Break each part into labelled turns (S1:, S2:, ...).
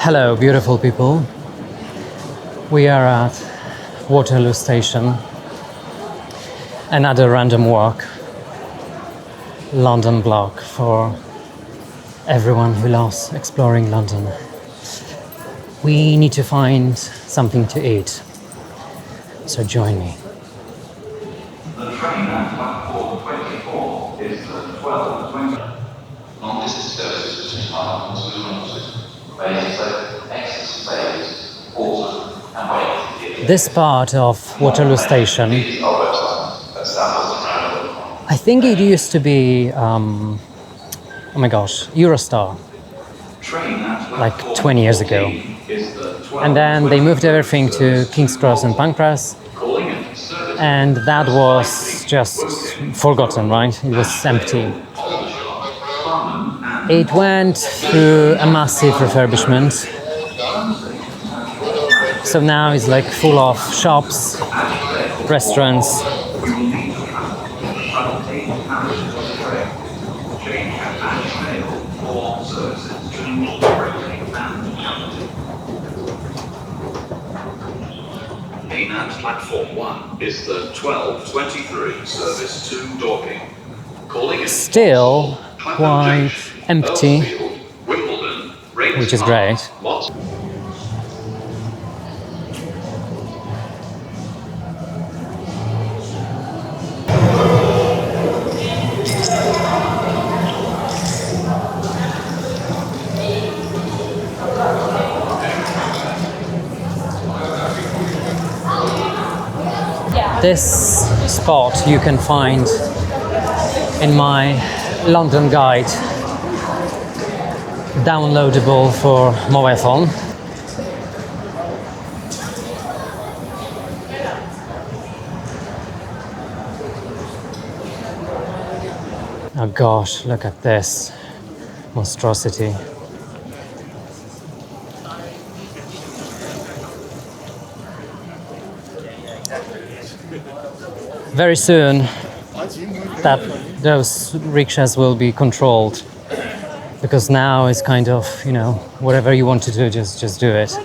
S1: Hello, beautiful people. We are at Waterloo station. Another random walk. London block for everyone who loves exploring London. We need to find something to eat. So join me.
S2: The train at platform 24 is the 12:20.
S3: Long distance services between London and Waterloo, based exit stays, Portsmouth and Wales.
S1: This part of Waterloo station, I think it used to be, oh my gosh, Eurostar, like 20 years ago. And then they moved everything to King's Cross and Pancras, and that was just forgotten, right? It was empty. It went through a massive refurbishment. So now it's like full of shops, restaurants.
S2: At platform 1 is the 12:23 service to Dorking.
S1: Still quite empty, which is great. This spot you can find in my London guide, downloadable for mobile phone. Oh gosh, look at this monstrosity. Very soon that those rickshaws will be controlled, because now it's kind of, you know, whatever you want to do, just do it.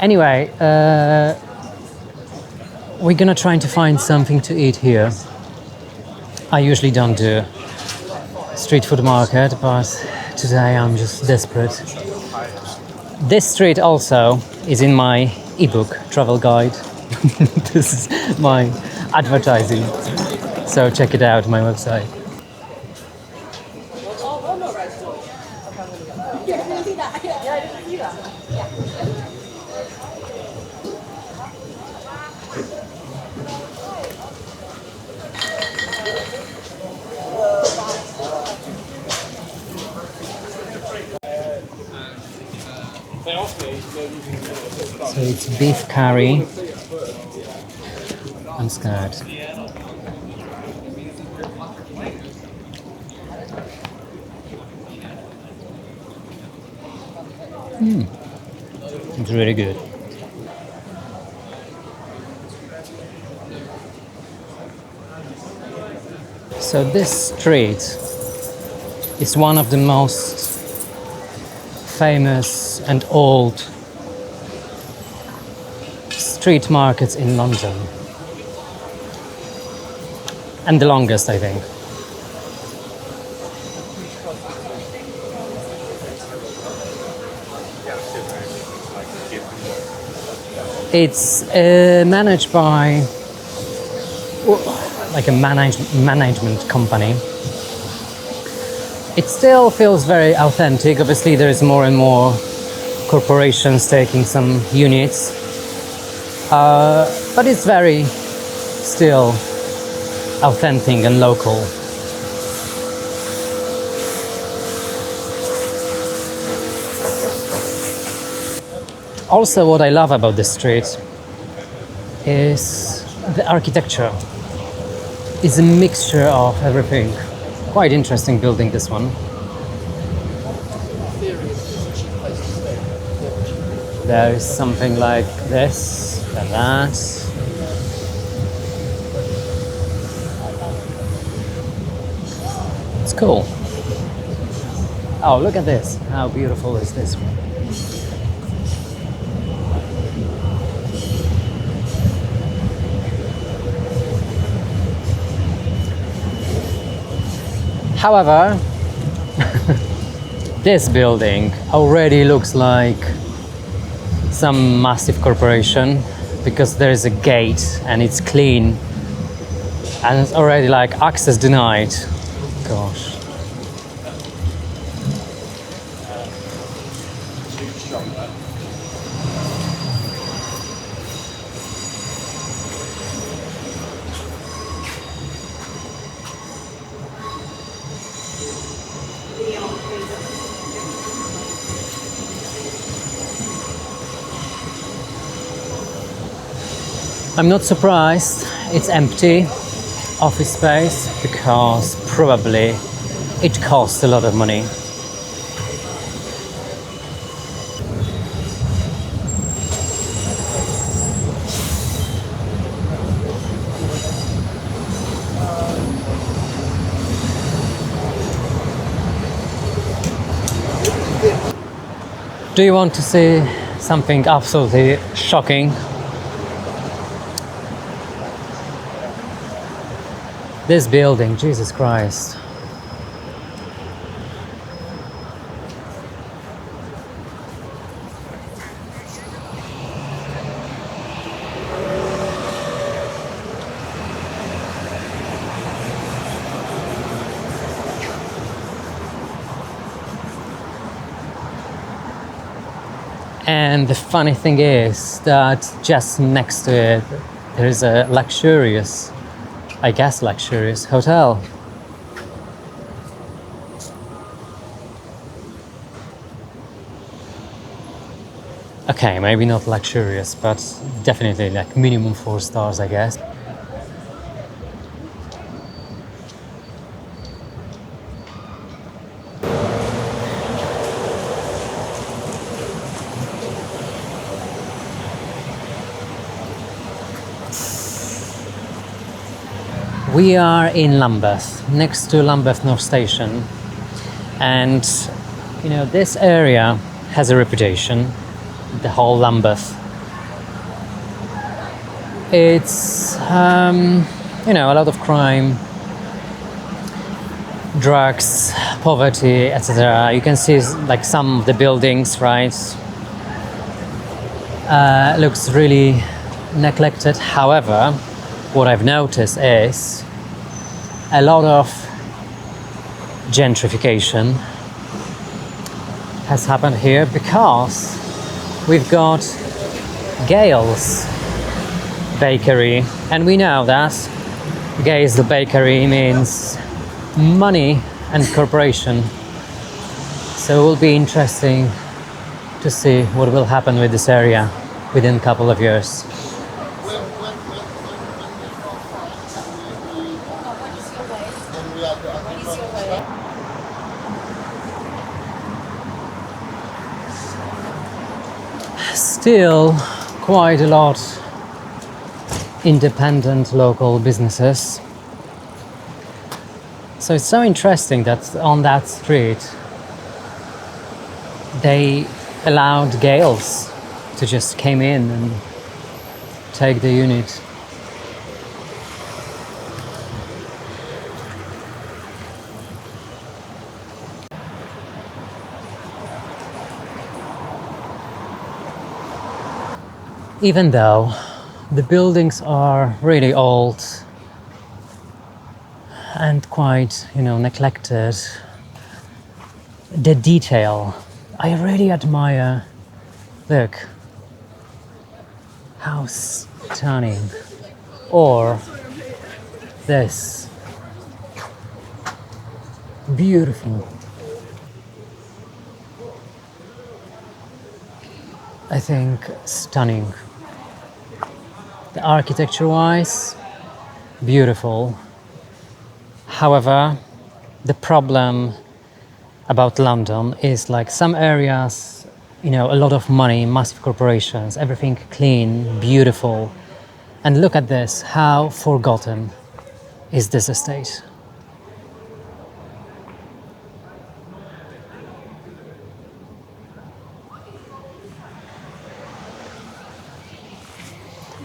S1: Anyway, we're gonna try to find something to eat here. I usually don't do street food market, but today I'm just desperate. This street also is in my ebook travel guide. This is my advertising, so check it out on my website. So it's beef curry. I'm scared. It's really good. So this street is one of the most famous and old street markets in London. And the longest, I think. It's managed by like a management company. It still feels very authentic. Obviously, there is more and more corporations taking some units, but it's very still authentic and local. Also, what I love about this street is the architecture. It's a mixture of everything. Quite interesting building, this one. There is something like this and that. It's cool. Oh, look at this. How beautiful is this one? However, this building already looks like some massive corporation because there is a gate and it's clean and it's already like access denied. Gosh. I'm not surprised it's empty office space because probably it costs a lot of money. Do you want to see something absolutely shocking? This building, Jesus Christ. And the funny thing is that just next to it, there is a luxurious, I guess luxurious hotel. Okay, maybe not luxurious, but definitely like minimum 4 stars, I guess. We are in Lambeth, next to Lambeth North Station, and you know this area has a reputation, the whole Lambeth. It's you know, a lot of crime, drugs, poverty, etc. You can see like some of the buildings, right? Looks really neglected. However, what I've noticed is a lot of gentrification has happened here because we've got Gale's bakery, and we know that Gale's bakery means money and corporation. So it will be interesting to see what will happen with this area within a couple of years. Still quite a lot independent local businesses. So it's so interesting that on that street they allowed Gales to just came in and take the unit. Even though the buildings are really old and quite, you know, neglected, the detail, I really admire. Look, how stunning. Or this, beautiful. I think stunning. The architecture-wise, beautiful. However, the problem about London is like some areas, you know, a lot of money, massive corporations, everything clean, beautiful. And look at this, how forgotten is this estate?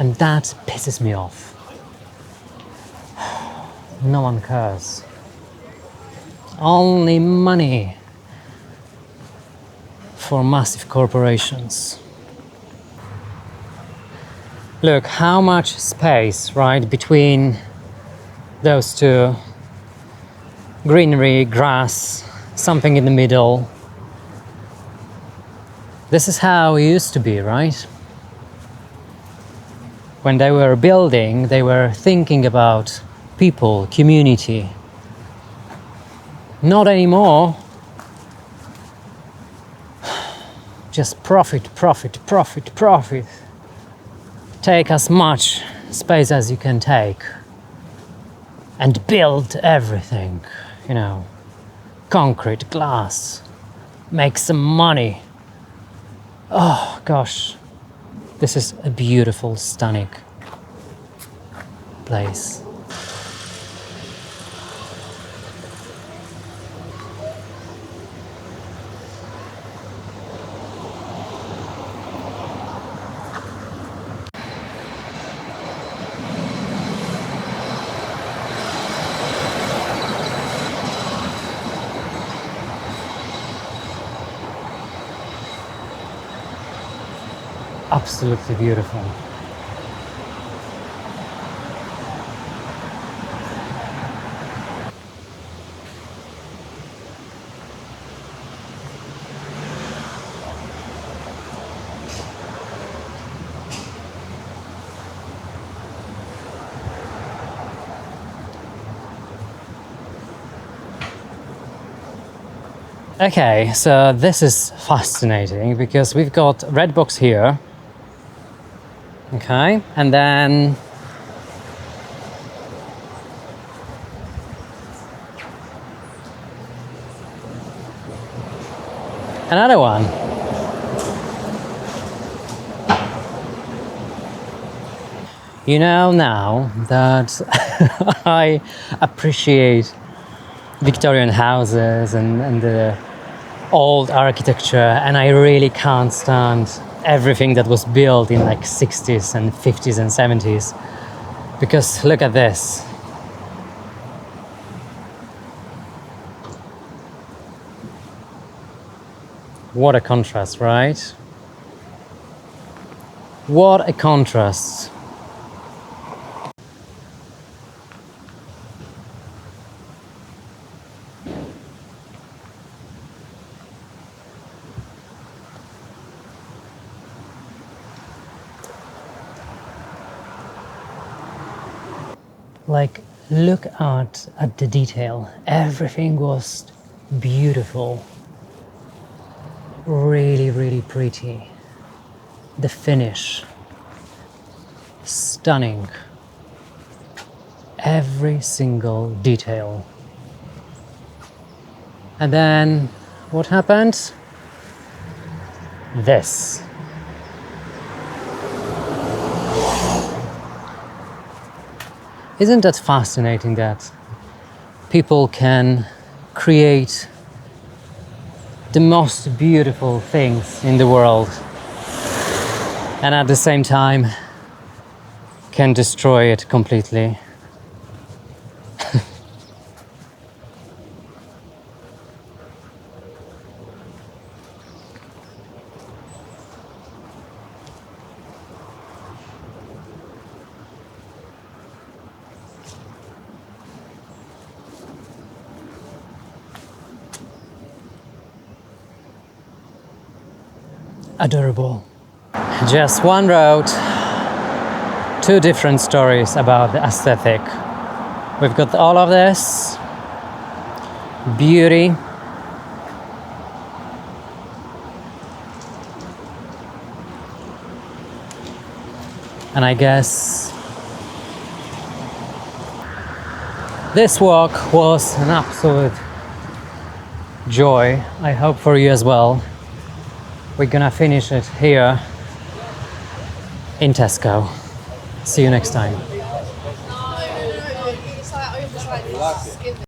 S1: And that pisses me off. No one cares. Only money for massive corporations. Look, how much space, right, between those two. Greenery, grass, something in the middle. This is how it used to be, right? When they were building, they were thinking about people, community. Not anymore. Just profit, profit, profit, profit. Take as much space as you can take and build everything, you know, concrete, glass, make some money. Oh gosh, this is a beautiful, stunning place. Absolutely beautiful. Okay, so this is fascinating because we've got red box here. Okay, and then another one. You know, now that I appreciate Victorian houses and the old architecture, and I really can't stand everything that was built in like 60s and 50s and 70s, because look at this. What a contrast, right? What a contrast. Like, look at the detail. Everything was beautiful. Really, really pretty. The finish. Stunning. Every single detail. And then, what happened? This. Isn't that fascinating that people can create the most beautiful things in the world and at the same time can destroy it completely? Adorable. Just one road, two different stories about the aesthetic. We've got all of this beauty, and I guess this walk was an absolute joy. I hope for you as well. We're gonna finish it here in Tesco. See you next time.